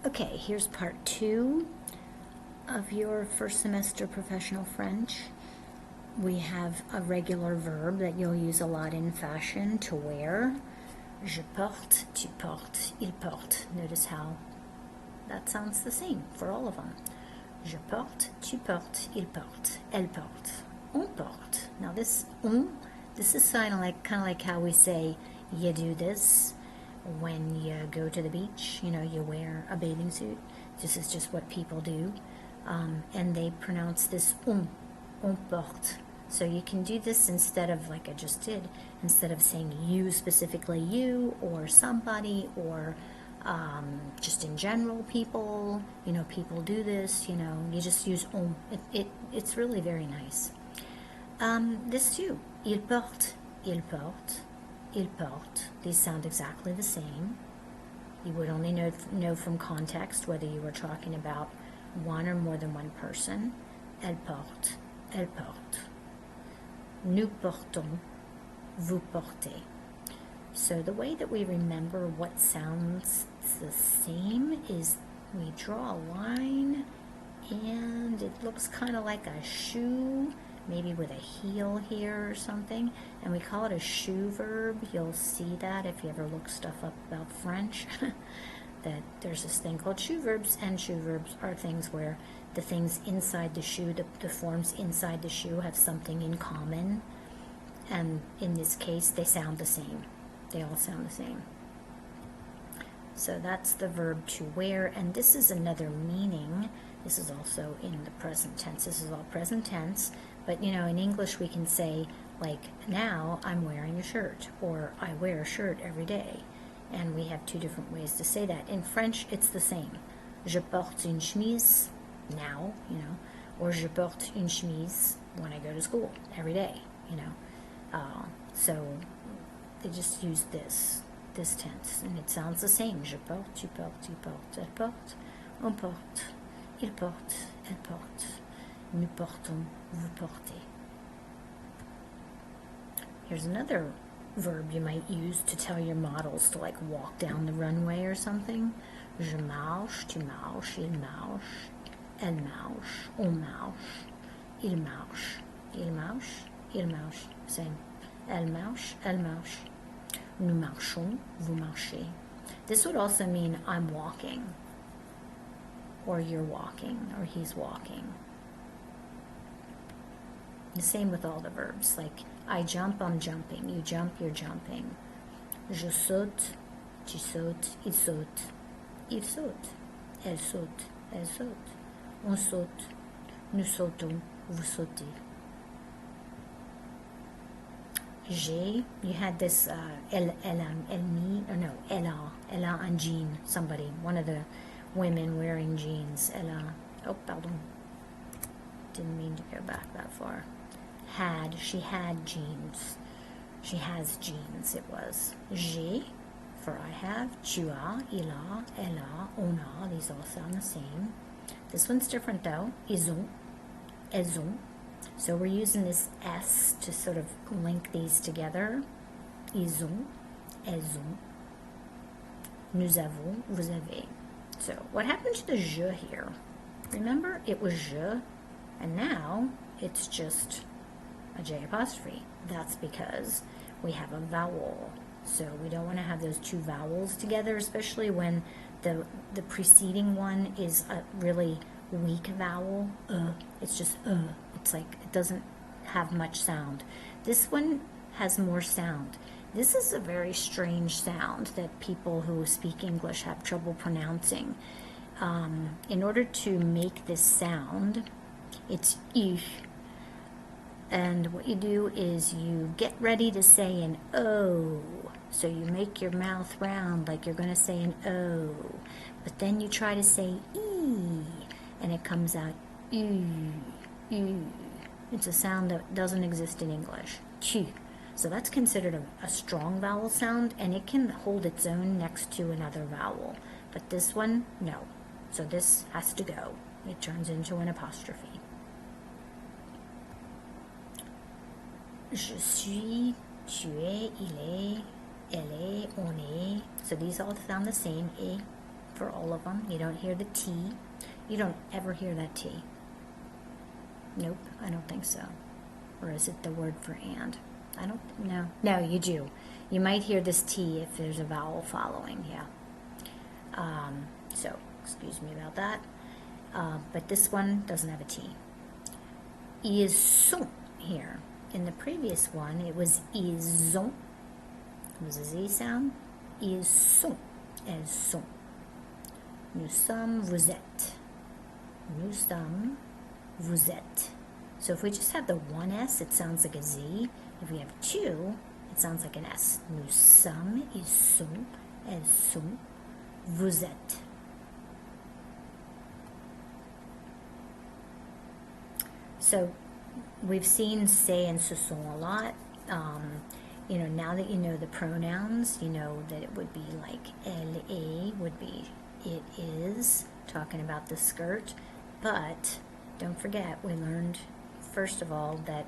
Okay, here's part 2 of your first semester professional French. We have a regular verb that you'll use a lot in fashion, to wear. Je porte, tu portes, il porte. Notice how that sounds the same for all of them. Je porte, tu portes, il porte, elle porte, on porte. Now this is kind of like how we say you do this when you go to the beach. You know, you wear a bathing suit. This is just what people do, and they pronounce this on porte. So you can do this instead of, like I just did, instead of saying you specifically, you or somebody, or just in general people. You know, people do this. You know, you just use on. It's really very nice. This too. Il porte, il porte, il porte. These sound exactly the same. You would only know from context whether you were talking about one or more than one person. Elle porte, elle porte. Nous portons, vous portez. So the way that we remember what sounds the same is we draw a line and it looks kind of like a shoe, maybe with a heel here or something, and we call it a shoe verb. You'll see that if you ever look stuff up about French, that there's this thing called shoe verbs, and shoe verbs are things where the things inside the shoe, the forms inside the shoe have something in common, and in this case they sound the same. They all sound the same. So that's the verb to wear, and this is another meaning. This is also in the present tense. This is all present tense, but you know, in English we can say, like, now I'm wearing a shirt, or I wear a shirt every day, and we have two different ways to say that. In French it's the same. Je porte une chemise now, you know, or je porte une chemise when I go to school every day, you know. So they just use this tense, and it sounds the same. Je porte, tu portes, il porte, elle porte, on porte, il porte, elle porte, nous portons, vous portez. Here's another verb you might use to tell your models to, like, walk down the runway or something. Je marche, tu marches, il marche, elle marche, on marche, il marche, il marche, il marche, same. Elle marche, nous marchons, vous marchez. This would also mean I'm walking, or you're walking, or he's walking. The same with all the verbs, like I jump, I'm jumping, you jump, you're jumping. Je saute, tu sautes, il saute, il saute, elle saute, elle saute, on saute, nous sautons, vous sautez. J'ai, you had this elle a un jean, somebody, one of the women wearing jeans. Elle a, oh, pardon, didn't mean to go back that far. She had jeans. She has jeans, it was. J'ai, for I have. Tu as, il a, elle a, on a. These all sound the same. This one's different though. Ils ont, elles ont. So we're using this S to sort of link these together. Ils ont, elles ont. Nous avons, vous avez. So what happened to the je here? Remember, it was je, and now it's just a J apostrophe. That's because we have a vowel. So we don't want to have those two vowels together, especially when the preceding one is a really weak vowel. It's just It's like it doesn't have much sound. This one has more sound. This is a very strange sound that people who speak English have trouble pronouncing. In order to make this sound, it's ich. And what you do is you get ready to say an O. So you make your mouth round like you're going to say an O. But then you try to say E, and it comes out U. It's a sound that doesn't exist in English. Tu. So that's considered a strong vowel sound, and it can hold its own next to another vowel. But this one, no. So this has to go. It turns into an apostrophe. Je suis, tu es, il est, elle est, on est. So these all sound the same. Et, for all of them. You don't hear the T. You don't ever hear that T. Nope, I don't think so. Or is it the word for and? I don't know. No, you do. You might hear this T if there's a vowel following, yeah. So, excuse me about that. But this one doesn't have a T. Ils sont here. In the previous one, it was ils ont. It was a Z sound. Ils sont. Elles sont. Nous sommes, vous êtes. Nous sommes, vous êtes. So if we just have the one S, it sounds like a Z. If we have two, it sounds like an S. Nous sommes, ils sont, elles sont, vous êtes. So we've seen say and ce sont a lot. You know, now that you know the pronouns, you know that it would be like elle est would be it is, talking about the skirt. But don't forget, we learned, first of all, that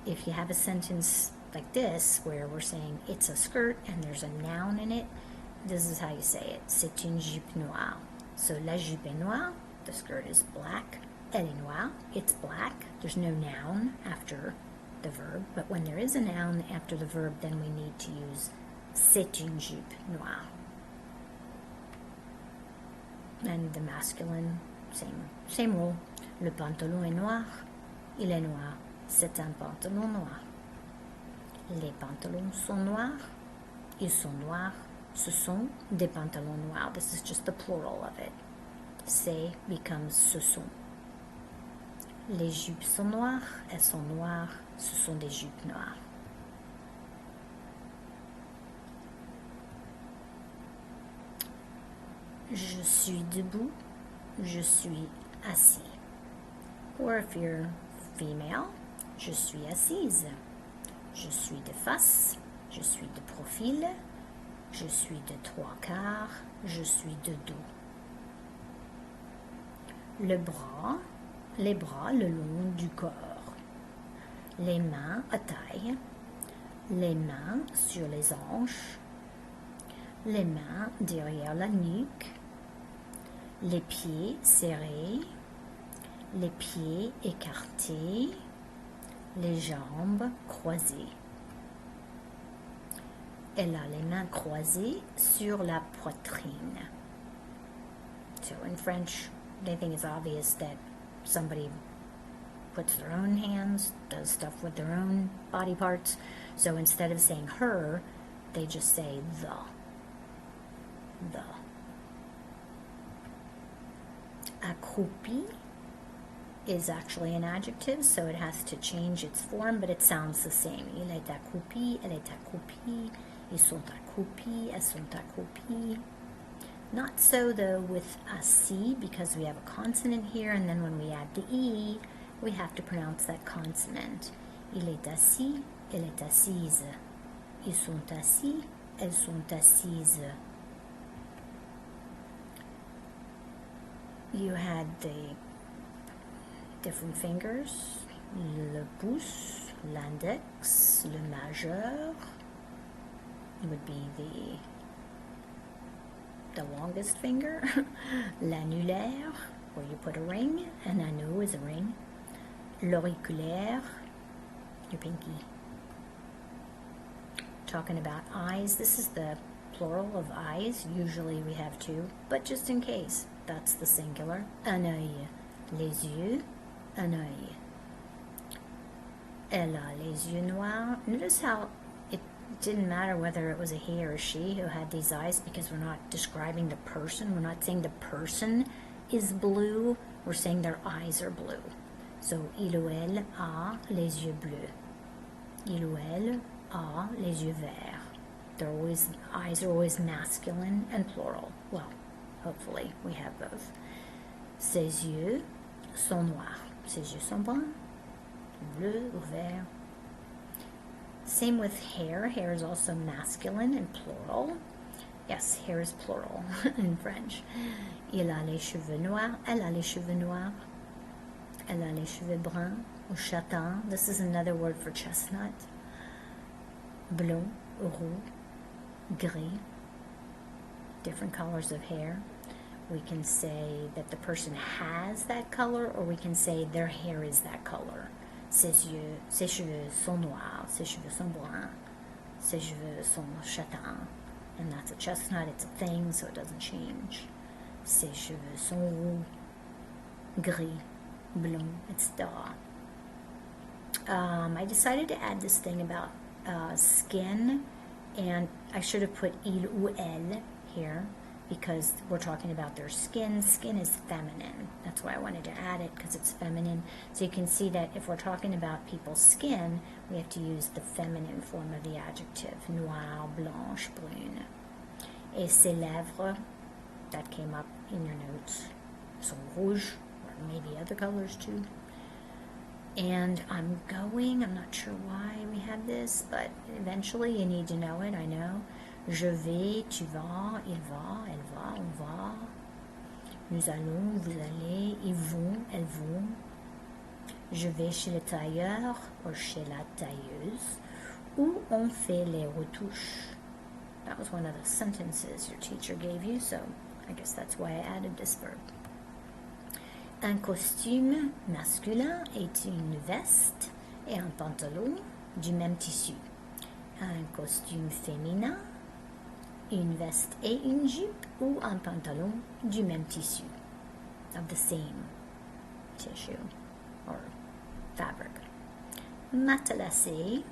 if you have a sentence like this, where we're saying it's a skirt and there's a noun in it, this is how you say it. C'est une jupe noire. So la jupe est noire, the skirt is black. Elle est noire, it's black. There's no noun after the verb, but when there is a noun after the verb, then we need to use c'est une jupe noire. And the masculine, same rule. Le pantalon est noir, il est noir, c'est un pantalon noir. Les pantalons sont noirs, ils sont noirs, ce sont des pantalons noirs. This is just the plural of it. C'est becomes ce sont. Les jupes sont noires, elles sont noires, ce sont des jupes noires. Je suis debout, je suis assis. Or if you're female, je suis assise. Je suis de face, je suis de profil, je suis de trois quarts, je suis de dos. Les bras le long du corps. Les mains à taille, les mains sur les hanches, les mains derrière la nuque, les pieds serrés, les pieds écartés, les jambes croisées. Elle a les mains croisées sur la poitrine. So in French, they think it's obvious that somebody puts their own hands, does stuff with their own body parts. So instead of saying her, they just say the. Accroupi is actually an adjective, so it has to change its form, but it sounds the same. Il est accroupi, elle est accroupie, ils sont accroupis, elles sont accroupies. Not so, though, with assis, because we have a consonant here, and then when we add the E, we have to pronounce that consonant. Il est assis, elle est assise. Ils sont assis, elles sont assises. You had the different fingers, le pouce, l'index, le majeur. It would be the longest finger, l'annulaire, where you put a ring, an anneau is a ring, l'auriculaire, your pinky. Talking about eyes, this is the plural of eyes. Usually we have two, but just in case, that's the singular. Un œil, les yeux, un œil. Elle a les yeux noirs. Notice how it didn't matter whether it was a he or a she who had these eyes, because we're not describing the person. We're not saying the person is blue. We're saying their eyes are blue. So, il ou elle a les yeux bleus. Il ou elle a les yeux verts. Eyes are always masculine and plural. Well, hopefully we have both. Ses yeux sont noirs. Ses yeux sont bruns. Bleu ou vert. Same with hair. Hair is also masculine and plural. Yes, hair is plural in French. Il a les cheveux noirs. Elle a les cheveux noirs. Elle a les cheveux bruns ou châtain. This is another word for chestnut. Blond, roux, gris. different colors of hair. We can say that the person has that color, or we can say their hair is that color. Ses cheveux sont noirs, ses cheveux sont bruns, ses cheveux sont châtains. And that's a chestnut, it's a thing, so it doesn't change. Ses cheveux sont roux, gris, blond, etc. I decided to add this thing about skin, and I should have put il ou elle here, because we're talking about their skin. Skin is feminine. That's why I wanted to add it, because it's feminine. So you can see that if we're talking about people's skin, we have to use the feminine form of the adjective. Noir, blanche, brune. Et ses lèvres, that came up in your notes, sont rouges, or maybe other colors too. And I'm not sure why we have this, but eventually you need to know it, I know. Je vais, tu vas, il va, elle va, on va. Nous allons, vous allez, ils vont, elles vont. Je vais chez le tailleur, ou chez la tailleuse, où on fait les retouches. That was one of the sentences your teacher gave you, so I guess that's why I added this verb. Un costume masculin est une veste et un pantalon du même tissu. Un costume féminin, une veste et une jupe ou un pantalon du même tissu, of the same tissue or fabric. Matelassé,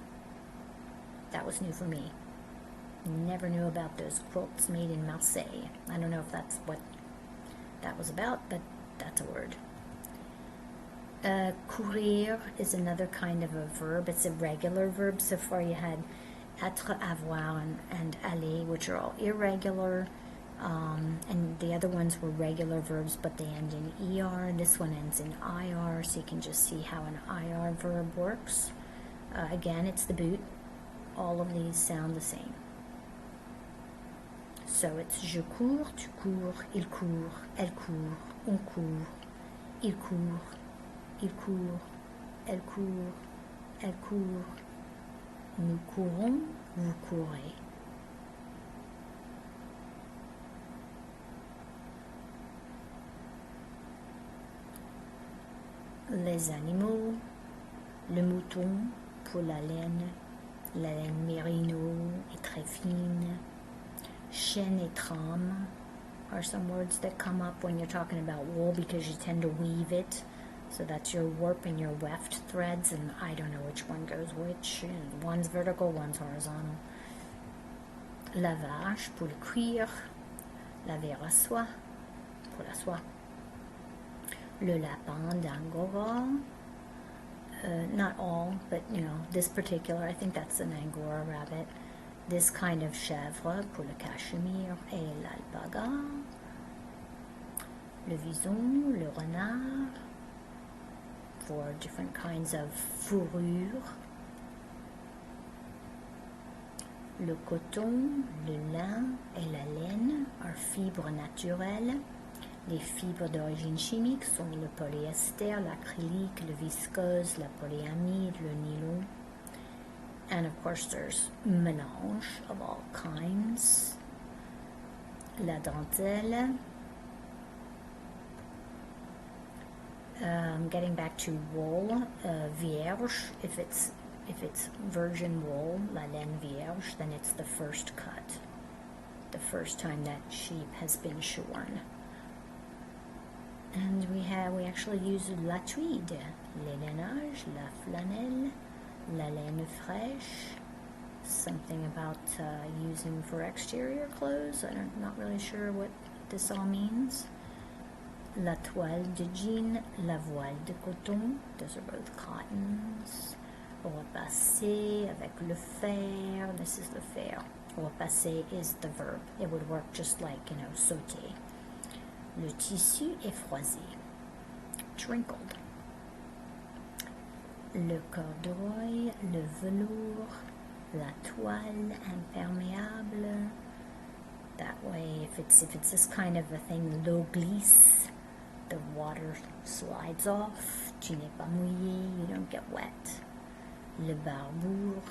that was new for me. Never knew about those quilts made in Marseille. I don't know if that's what that was about, but that's a word. Courir is another kind of a verb. It's a regular verb. So far you had être, avoir, and aller, which are all irregular. And the other ones were regular verbs, but they end in ER. This one ends in IR, so you can just see how an IR verb works. Again, it's the boot. All of these sound the same. So it's je cours, tu cours, il court, elle court, on court, il court, elle court, elle court, nous courons, vous courez. Les animaux, le mouton pour la laine mérino est très fine. Chêne et trame are some words that come up when you're talking about wool, because you tend to weave it. So that's your warp and your weft threads, and I don't know which one goes which. One's vertical, one's horizontal. La vache pour le cuir. Laver la soie pour la soie. Le lapin d'Angora. Not all, but this particular, I think that's an Angora rabbit. This kind of chèvre pour le cachemire et l'alpaga. Le vison, le renard, for different kinds of fourrure. Le coton, le lin et la laine are fibres naturelles. Les fibres d'origine chimique sont le polyester, l'acrylique, le viscose, la polyamide, le nylon. And of course there's mélange of all kinds. La dentelle. Getting back to wool, vierge, if it's virgin wool, la laine vierge, then it's the first cut, the first time that sheep has been shorn. And we actually use la tweed, l'élainage, la flanelle, la laine fraîche, something about using for exterior clothes. I'm not really sure what this all means. La toile de jean, la voile de coton, those are both cottons. Repasser avec le fer, this is the fer. Repasser is the verb. It would work just like, sauter. Le tissu est froissé, wrinkled. Le corduroy, le velours, la toile imperméable. That way, if it's this kind of a thing, l'eau glisse, the water slides off. Tu n'es pas mouillé, you don't get wet. Le barbour,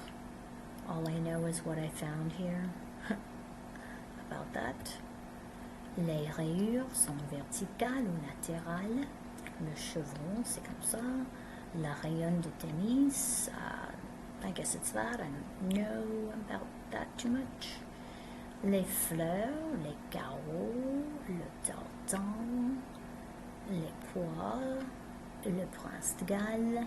all I know is what I found here about that. Les rayures sont verticales ou latérales. Le chevron, c'est comme ça. La rayonne de tennis, I guess it's that. I don't know about that too much. Les fleurs, les carreaux, le tartan, les poires, le prince de Galles.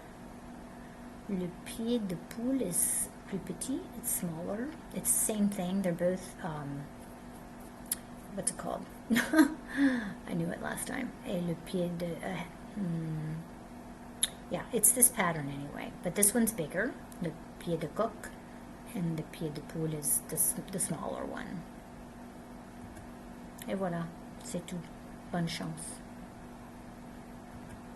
Le pied de poule is plus petit, it's smaller. It's the same thing, they're both, what's it called? I knew it last time. Et le pied de, yeah, it's this pattern anyway, but this one's bigger, the pied de coq, and the pied de poule is the smaller one. Et voilà, c'est tout. Bonne chance.